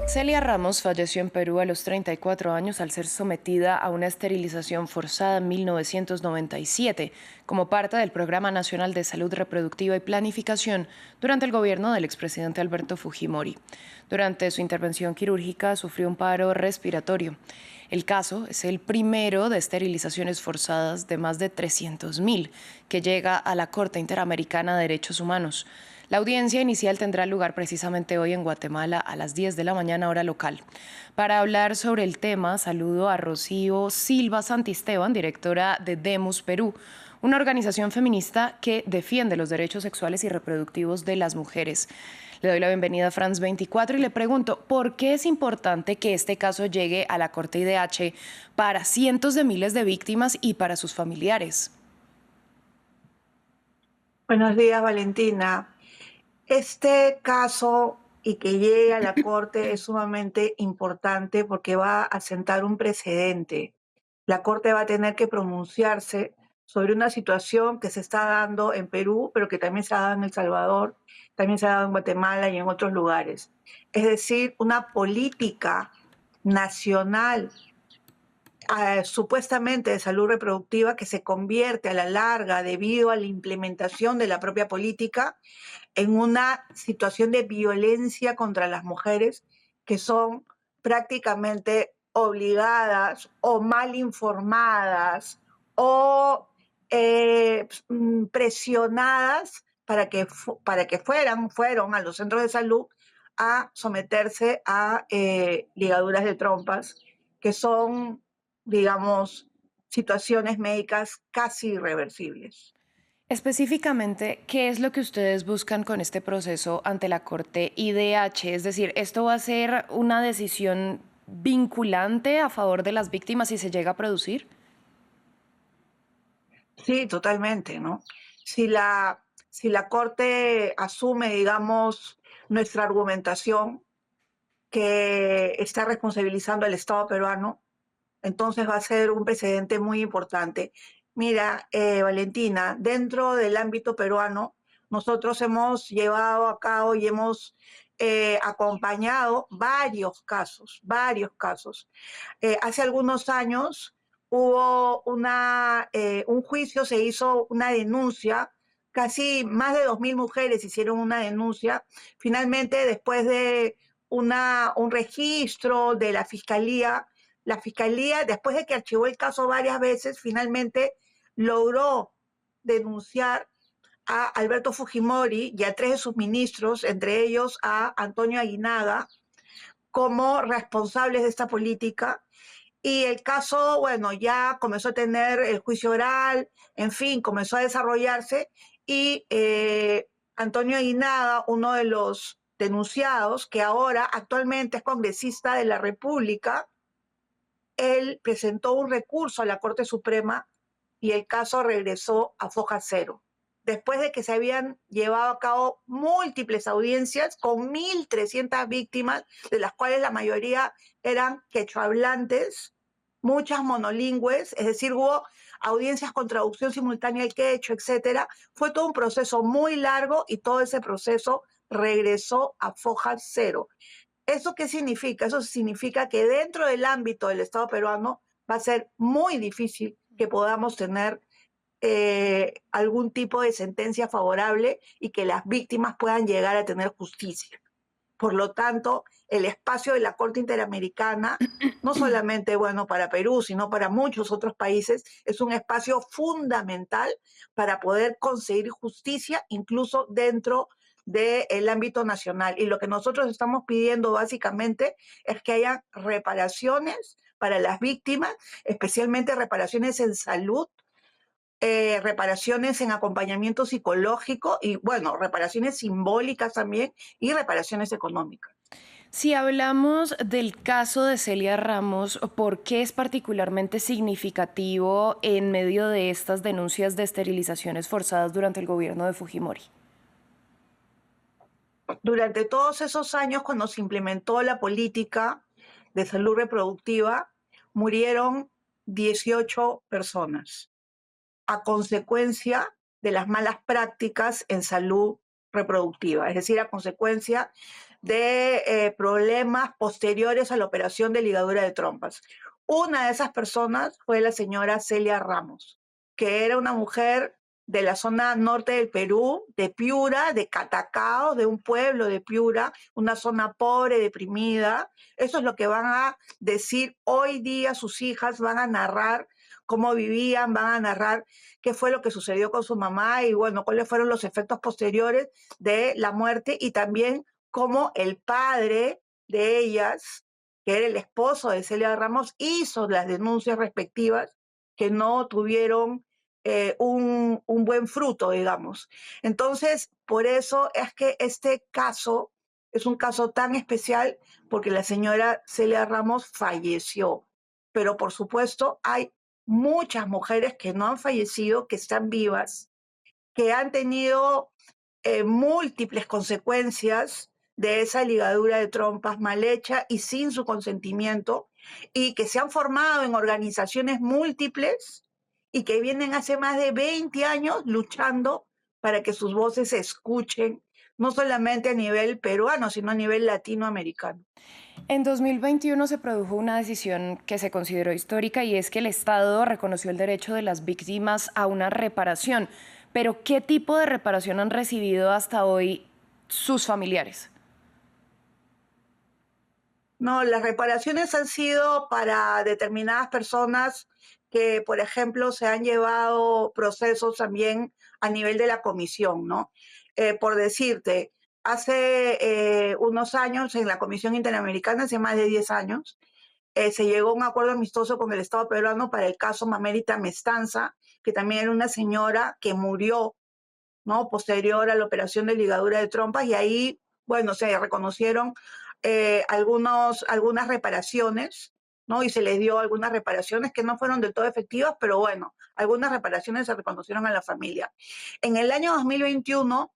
Celia Ramos falleció en Perú a los 34 años al ser sometida a una esterilización forzada en 1997 como parte del Programa Nacional de Salud Reproductiva y Planificación durante el gobierno del expresidente Alberto Fujimori. Durante su intervención quirúrgica sufrió un paro respiratorio. El caso es el primero de esterilizaciones forzadas de más de 300.000 que llega a la Corte Interamericana de Derechos Humanos. La audiencia inicial tendrá lugar precisamente hoy en Guatemala a las 10 de la mañana hora local. Para hablar sobre el tema, saludo a Rocío Silva Santisteban, directora de Demus Perú, una organización feminista que defiende los derechos sexuales y reproductivos de las mujeres. Le doy la bienvenida a France 24 y le pregunto, ¿por qué es importante que este caso llegue a la Corte IDH para cientos de miles de víctimas y para sus familiares? Buenos días, Valentina. Este caso y que llegue a la Corte es sumamente importante porque va a sentar un precedente. La Corte va a tener que pronunciarse sobre una situación que se está dando en Perú, pero que también se ha dado en El Salvador, también se ha dado en Guatemala y en otros lugares. Es decir, una política nacional supuestamente de salud reproductiva que se convierte a la larga, debido a la implementación de la propia política, en una situación de violencia contra las mujeres que son prácticamente obligadas o mal informadas o presionadas fueron a los centros de salud a someterse a ligaduras de trompas, que son, digamos, situaciones médicas casi irreversibles. Específicamente, ¿qué es lo que ustedes buscan con este proceso ante la Corte IDH? Es decir, ¿esto va a ser una decisión vinculante a favor de las víctimas si se llega a producir? Sí, totalmente, ¿no? Si la Corte asume, digamos, nuestra argumentación que está responsabilizando al Estado peruano, entonces va a ser un precedente muy importante. Mira, Valentina, dentro del ámbito peruano, nosotros hemos llevado a cabo y hemos acompañado varios casos, varios casos. Hace algunos años hubo un juicio, se hizo una denuncia, casi más de 2.000 mujeres hicieron una denuncia. Finalmente, después de un registro de la fiscalía, después de que archivó el caso varias veces, finalmente logró denunciar a Alberto Fujimori y a 3 de sus ministros, entre ellos a Antonio Aguinaga, como responsables de esta política. Y el caso, bueno, ya comenzó a tener el juicio oral, en fin, comenzó a desarrollarse y Antonio Aguinaga, uno de los denunciados, que ahora actualmente es congresista de la República, él presentó un recurso a la Corte Suprema y el caso regresó a foja cero, después de que se habían llevado a cabo múltiples audiencias con 1.300 víctimas, de las cuales la mayoría eran quechohablantes, muchas monolingües, es decir, hubo audiencias con traducción simultánea al quechua, etcétera. Fue todo un proceso muy largo y todo ese proceso regresó a foja cero. ¿Eso qué significa? Eso significa que dentro del ámbito del Estado peruano va a ser muy difícil que podamos tener algún tipo de sentencia favorable y que las víctimas puedan llegar a tener justicia. Por lo tanto, el espacio de la Corte Interamericana, no solamente bueno para Perú, sino para muchos otros países, es un espacio fundamental para poder conseguir justicia, incluso dentro del ámbito nacional. Y lo que nosotros estamos pidiendo básicamente es que haya reparaciones para las víctimas, especialmente reparaciones en salud, reparaciones en acompañamiento psicológico y, bueno, reparaciones simbólicas también y reparaciones económicas. Si hablamos del caso de Celia Ramos, ¿por qué es particularmente significativo en medio de estas denuncias de esterilizaciones forzadas durante el gobierno de Fujimori? Durante todos esos años, cuando se implementó la política de salud reproductiva, murieron 18 personas a consecuencia de las malas prácticas en salud reproductiva, es decir, a consecuencia de problemas posteriores a la operación de ligadura de trompas. Una de esas personas fue la señora Celia Ramos, que era una mujer de la zona norte del Perú, de Piura, de Catacao, de un pueblo de Piura, una zona pobre, deprimida. Eso es lo que van a decir hoy día sus hijas, van a narrar cómo vivían, van a narrar qué fue lo que sucedió con su mamá y bueno, cuáles fueron los efectos posteriores de la muerte y también cómo el padre de ellas, que era el esposo de Celia Ramos, hizo las denuncias respectivas que no tuvieron un buen fruto, digamos. Entonces, por eso es que este caso es un caso tan especial porque la señora Celia Ramos falleció. Pero por supuesto hay muchas mujeres que no han fallecido, que están vivas, que han tenido múltiples consecuencias de esa ligadura de trompas mal hecha y sin su consentimiento, y que se han formado en organizaciones múltiples y que vienen hace más de 20 años luchando para que sus voces se escuchen, no solamente a nivel peruano, sino a nivel latinoamericano. En 2021 se produjo una decisión que se consideró histórica y es que el Estado reconoció el derecho de las víctimas a una reparación. Pero ¿qué tipo de reparación han recibido hasta hoy sus familiares? No, las reparaciones han sido para determinadas personas que, por ejemplo, se han llevado procesos también a nivel de la comisión, ¿no? Por decirte, hace unos años en la Comisión Interamericana, hace más de 10 años, se llegó a un acuerdo amistoso con el Estado peruano para el caso Mamérita Mestanza, que también era una señora que murió, ¿no? Posterior a la operación de ligadura de trompas, y ahí, bueno, se reconocieron algunas reparaciones, ¿no? Y se les dio algunas reparaciones que no fueron del todo efectivas, pero bueno, algunas reparaciones se reconocieron a la familia. En el año 2021,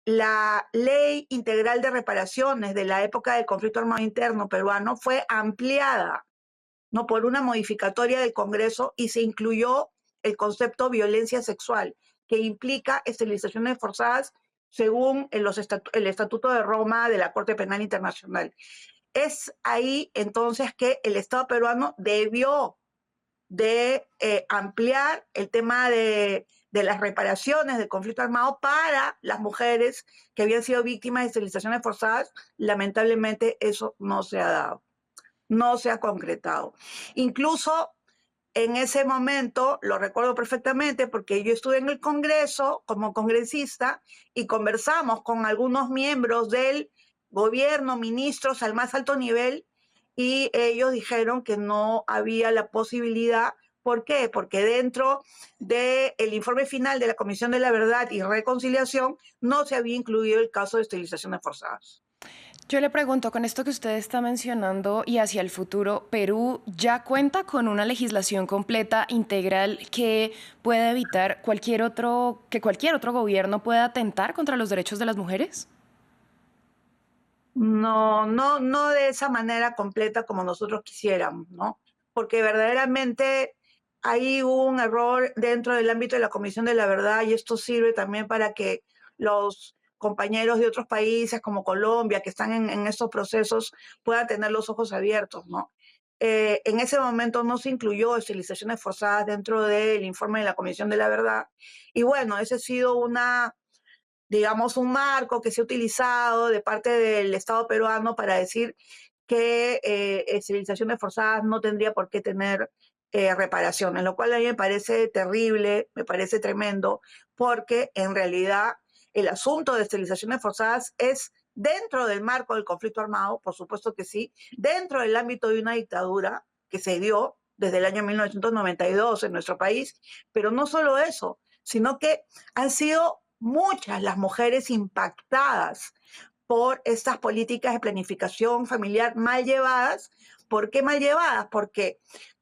la Ley Integral de Reparaciones de la época del conflicto armado interno peruano fue ampliada, ¿no? Por una modificatoria del Congreso y se incluyó el concepto violencia sexual, que implica esterilizaciones forzadas según el Estatuto de Roma de la Corte Penal Internacional. Es ahí entonces que el Estado peruano debió de ampliar el tema de las reparaciones del conflicto armado para las mujeres que habían sido víctimas de esterilizaciones forzadas. Lamentablemente eso no se ha dado, no se ha concretado. Incluso en ese momento, lo recuerdo perfectamente porque yo estuve en el Congreso como congresista y conversamos con algunos miembros del gobierno, ministros al más alto nivel, y ellos dijeron que no había la posibilidad. ¿Por qué? Porque dentro del informe final de la Comisión de la Verdad y Reconciliación no se había incluido el caso de esterilizaciones forzadas. Yo le pregunto, con esto que usted está mencionando y hacia el futuro, ¿Perú ya cuenta con una legislación completa, integral, que pueda evitar que cualquier otro gobierno pueda atentar contra los derechos de las mujeres? No, no, no de esa manera completa como nosotros quisiéramos, ¿no? Porque verdaderamente hay un error dentro del ámbito de la Comisión de la Verdad y esto sirve también para que los compañeros de otros países como Colombia que están en estos procesos puedan tener los ojos abiertos, ¿no? En ese momento no se incluyó esterilizaciones forzadas dentro del informe de la Comisión de la Verdad y bueno, esa ha sido una, digamos, un marco que se ha utilizado de parte del Estado peruano para decir que esterilizaciones forzadas no tendría por qué tener reparaciones, lo cual a mí me parece terrible, me parece tremendo, porque en realidad el asunto de esterilizaciones forzadas es dentro del marco del conflicto armado, por supuesto que sí, dentro del ámbito de una dictadura que se dio desde el año 1992 en nuestro país, pero no solo eso, sino que han sido muchas las mujeres impactadas por estas políticas de planificación familiar mal llevadas. ¿Por qué mal llevadas? Porque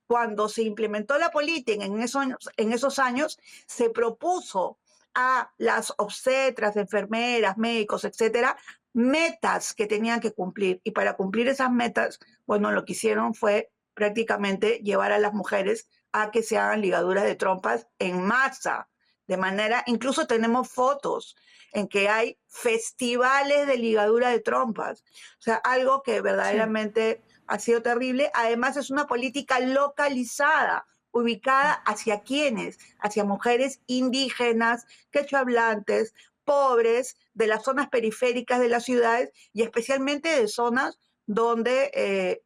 cuando se implementó la política en esos años, se propuso a las obstetras, enfermeras, médicos, etcétera, metas que tenían que cumplir. Y para cumplir esas metas, bueno, lo que hicieron fue prácticamente llevar a las mujeres a que se hagan ligaduras de trompas en masa, de manera, incluso tenemos fotos en que hay festivales de ligadura de trompas, o sea, algo que Sí. verdaderamente ha sido terrible. Además, es una política localizada, ubicada hacia quienes, hacia mujeres indígenas, quechohablantes, pobres, de las zonas periféricas de las ciudades y especialmente de zonas donde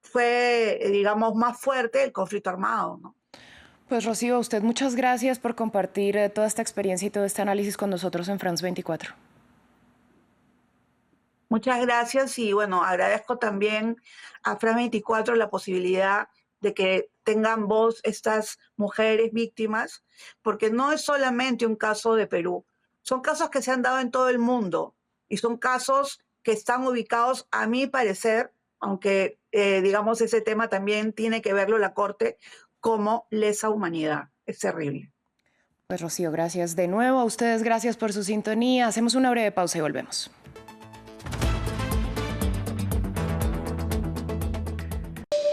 fue, digamos, más fuerte el conflicto armado, ¿no? Pues Rocío, usted muchas gracias por compartir toda esta experiencia y todo este análisis con nosotros en France 24. Muchas gracias y bueno, agradezco también a Fran 24 la posibilidad de que tengan voz estas mujeres víctimas, porque no es solamente un caso de Perú, son casos que se han dado en todo el mundo y son casos que están ubicados, a mi parecer, aunque digamos ese tema también tiene que verlo la Corte, como lesa humanidad. Es terrible. Pues Rocío, gracias de nuevo. A ustedes, gracias por su sintonía. Hacemos una breve pausa y volvemos.